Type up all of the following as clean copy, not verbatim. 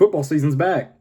Football season's back.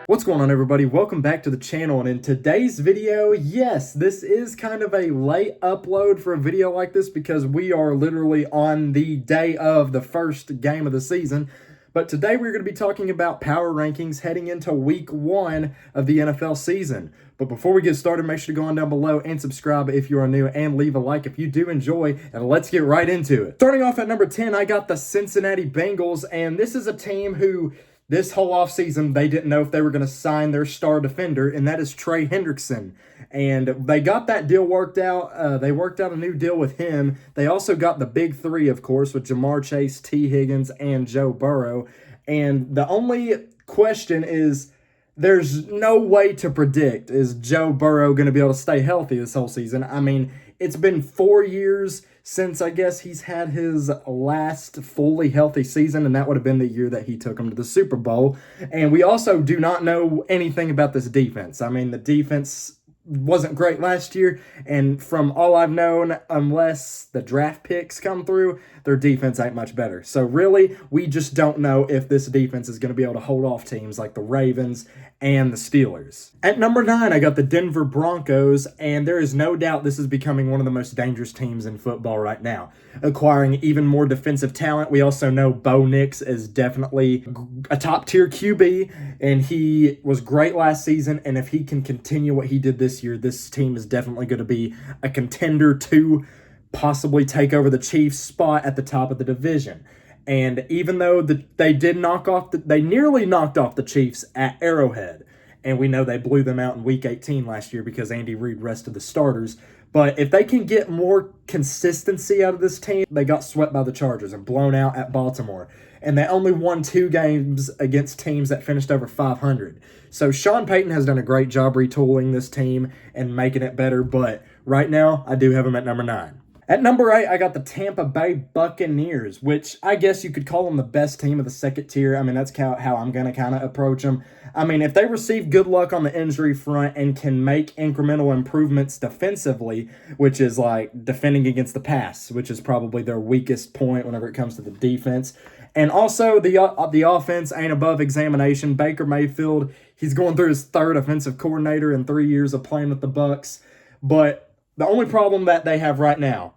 What's going on, everybody? Welcome back to the channel, and in today's video, yes, this is kind of a late upload for a video like this because we are literally on the day of the first game of the season. But today we're going to be talking about power rankings heading into week 1 of the NFL season. But before we get started, make sure to go on down below and subscribe if you are new and leave a like if you do enjoy, and let's get right into it. Starting off at number 10, I got the Cincinnati Bengals, and this is a team who this whole offseason, they didn't know if they were going to sign their star defender, and that is Trey Hendrickson. And they got that deal worked out. They worked out a new deal with him. They also got the big three, of course, with Ja'Marr Chase, T. Higgins, and Joe Burrow. And the only question is, there's no way to predict, is Joe Burrow going to be able to stay healthy this whole season? I mean, it's been 4 years since, I guess, he's had his last fully healthy season, and that would have been the year that he took him to the Super Bowl. And we also do not know anything about this defense. I mean, the defense wasn't great last year, and from all I've known, unless the draft picks come through, their defense ain't much better. So really, we just don't know if this defense is going to be able to hold off teams like the Ravens and the Steelers. At number 9, I got the Denver Broncos, and there is no doubt this is becoming one of the most dangerous teams in football right now, acquiring even more defensive talent. We also know Bo Nix is definitely a top-tier QB, and he was great last season, and if he can continue what he did this year, this team is definitely going to be a contender to possibly take over the Chiefs' spot at the top of the division. And even though they nearly knocked off the Chiefs at Arrowhead, and we know they blew them out in Week 18 last year because Andy Reid rested the starters. But if they can get more consistency out of this team, they got swept by the Chargers and blown out at Baltimore. And they only won 2 games against teams that finished over 500. So Sean Payton has done a great job retooling this team and making it better. But right now, I do have them at number 9. At number 8, I got the Tampa Bay Buccaneers, which I guess you could call them the best team of the second tier. I mean, that's how I'm going to kind of approach them. I mean, if they receive good luck on the injury front and can make incremental improvements defensively, which is like defending against the pass, which is probably their weakest point whenever it comes to the defense. And also, the offense ain't above examination. Baker Mayfield, he's going through his 3rd offensive coordinator in 3 years of playing with the Bucs. But the only problem that they have right now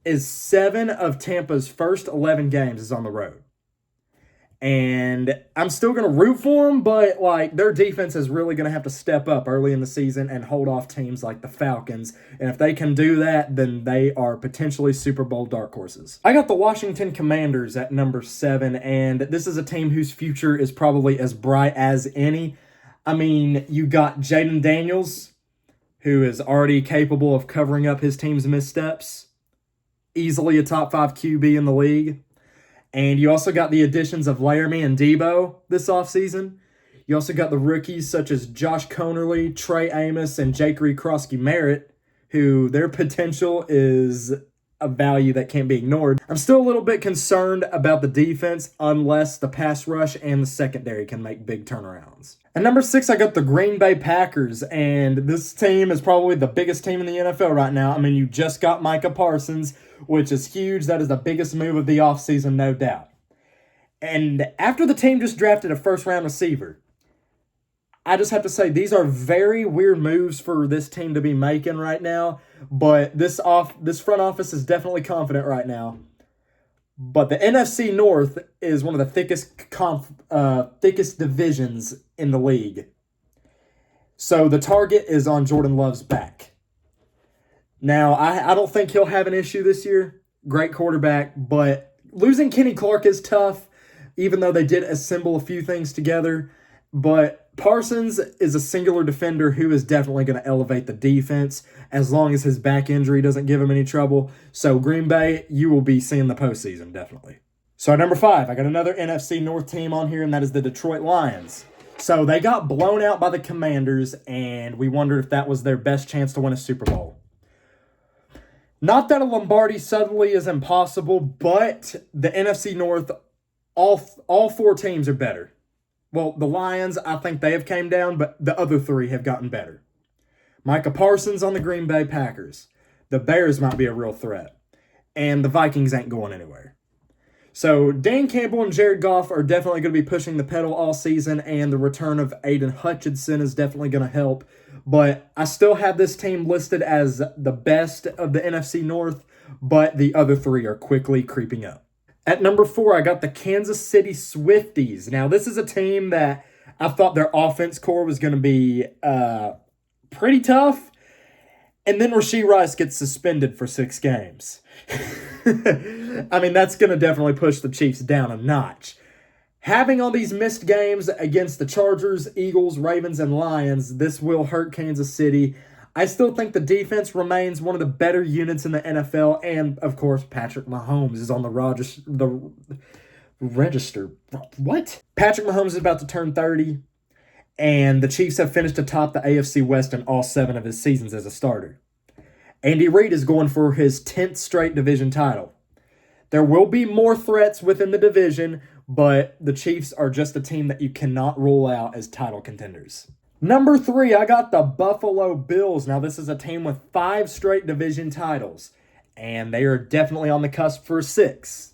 is 7 of Tampa's first 11 games is on the road. And I'm still going to root for them, but like their defense is really going to have to step up early in the season and hold off teams like the Falcons. And if they can do that, then they are potentially Super Bowl dark horses. I got the Washington Commanders at number 7, and this is a team whose future is probably as bright as any. I mean, you got Jaden Daniels, who is already capable of covering up his team's missteps. Easily a top 5 QB in the league. And you also got the additions of Laramie and Debo this offseason. You also got the rookies such as Josh Conerly, Trey Amos, and Jake Reed-Crosky-Merritt, who their potential is a value that can't be ignored. I'm still a little bit concerned about the defense unless the pass rush and the secondary can make big turnarounds. At number 6, I got the Green Bay Packers, and this team is probably the biggest team in the NFL right now. I mean, you just got Micah Parsons, which is huge. That is the biggest move of the offseason, no doubt. And after the team just drafted a first-round receiver, I just have to say these are very weird moves for this team to be making right now, but this front office is definitely confident right now. But the NFC North is one of the thickest divisions in the league. So the target is on Jordan Love's back. Now, I don't think he'll have an issue this year. Great quarterback, but losing Kenny Clark is tough, even though they did assemble a few things together. But Parsons is a singular defender who is definitely going to elevate the defense as long as his back injury doesn't give him any trouble. So Green Bay, you will be seeing the postseason, definitely. So at number 5, I got another NFC North team on here, and that is the Detroit Lions. So they got blown out by the Commanders, and we wondered if that was their best chance to win a Super Bowl. Not that a Lombardi suddenly is impossible, but the NFC North, all 4 teams are better. Well, the Lions, I think they have came down, but the other 3 have gotten better. Micah Parsons on the Green Bay Packers. the Bears might be a real threat. And the Vikings ain't going anywhere. So Dan Campbell and Jared Goff are definitely going to be pushing the pedal all season, and the return of Aiden Hutchinson is definitely going to help. But I still have this team listed as the best of the NFC North, but the other three are quickly creeping up. At number 4, I got the Kansas City Swifties. Now, this is a team that I thought their offense core was going to be pretty tough. And then Rashee Rice gets suspended for 6 games. I mean, that's going to definitely push the Chiefs down a notch. Having all these missed games against the Chargers, Eagles, Ravens, and Lions, this will hurt Kansas City. I still think the defense remains one of the better units in the NFL. And, of course, Patrick Mahomes is on the register. What? Patrick Mahomes is about to turn 30. And the Chiefs have finished atop the AFC West in all 7 of his seasons as a starter. Andy Reid is going for his 10th straight division title. There will be more threats within the division, but the Chiefs are just a team that you cannot rule out as title contenders. Number 3, I got the Buffalo Bills. Now, this is a team with 5 straight division titles, and they are definitely on the cusp for 6.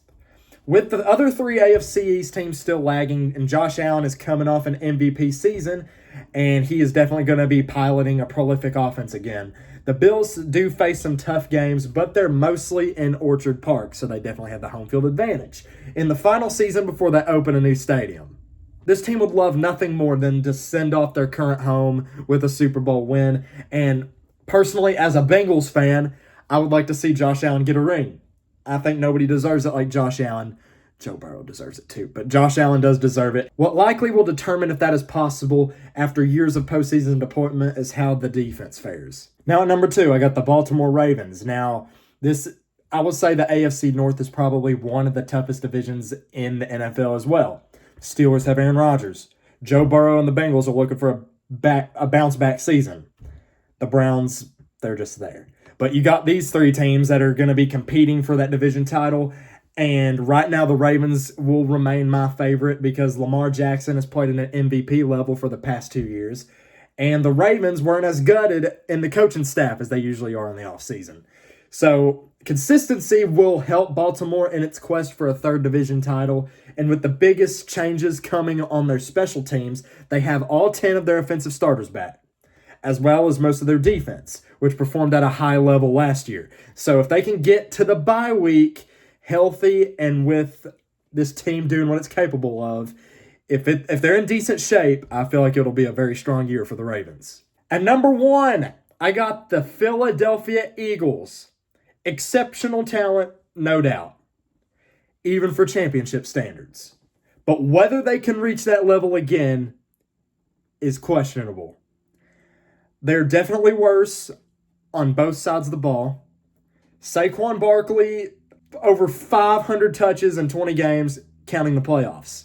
With the other 3 AFC East teams still lagging, and Josh Allen is coming off an MVP season, and he is definitely going to be piloting a prolific offense again. The Bills do face some tough games, but they're mostly in Orchard Park, so they definitely have the home field advantage in the final season before they open a new stadium. This team would love nothing more than to send off their current home with a Super Bowl win, and personally, as a Bengals fan, I would like to see Josh Allen get a ring. I think nobody deserves it like Josh Allen. Joe Burrow deserves it too, but Josh Allen does deserve it. What likely will determine if that is possible after years of postseason deployment is how the defense fares. Now at number 2, I got the Baltimore Ravens. Now, I will say the AFC North is probably one of the toughest divisions in the NFL as well. Steelers have Aaron Rodgers. Joe Burrow and the Bengals are looking for a bounce-back season. The Browns, they're just there. But you got these 3 teams that are going to be competing for that division title. And right now, the Ravens will remain my favorite because Lamar Jackson has played at an MVP level for the past 2 years. And the Ravens weren't as gutted in the coaching staff as they usually are in the offseason. So consistency will help Baltimore in its quest for a 3rd division title. And with the biggest changes coming on their special teams, they have all 10 of their offensive starters back, as well as most of their defense, which performed at a high level last year. So if they can get to the bye week healthy and with this team doing what it's capable of, if they're in decent shape, I feel like it'll be a very strong year for the Ravens. At number 1, I got the Philadelphia Eagles. Exceptional talent, no doubt, even for championship standards. But whether they can reach that level again is questionable. They're definitely worse on both sides of the ball. Saquon Barkley, over 500 touches in 20 games, counting the playoffs.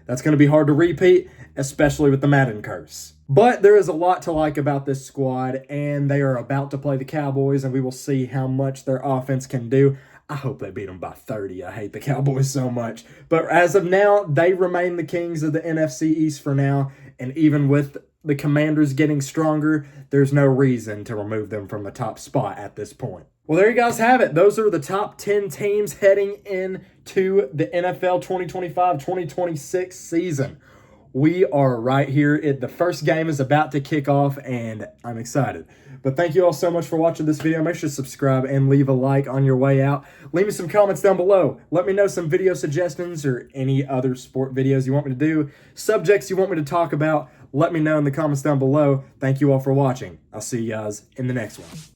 That's going to be hard to repeat, especially with the Madden curse. But there is a lot to like about this squad, and they are about to play the Cowboys, and we will see how much their offense can do. I hope they beat them by 30. I hate the Cowboys so much. But as of now, they remain the kings of the NFC East for now, and even with the Commanders getting stronger, there's no reason to remove them from the top spot at this point. Well, there you guys have it. Those are the top 10 teams heading into the NFL 2025-2026 season. We are right here. The first game is about to kick off, and I'm excited. But thank you all so much for watching this video. Make sure to subscribe and leave a like on your way out. Leave me some comments down below. Let me know some video suggestions or any other sport videos you want me to do, subjects you want me to talk about. Let me know in the comments down below. Thank you all for watching. I'll see you guys in the next one.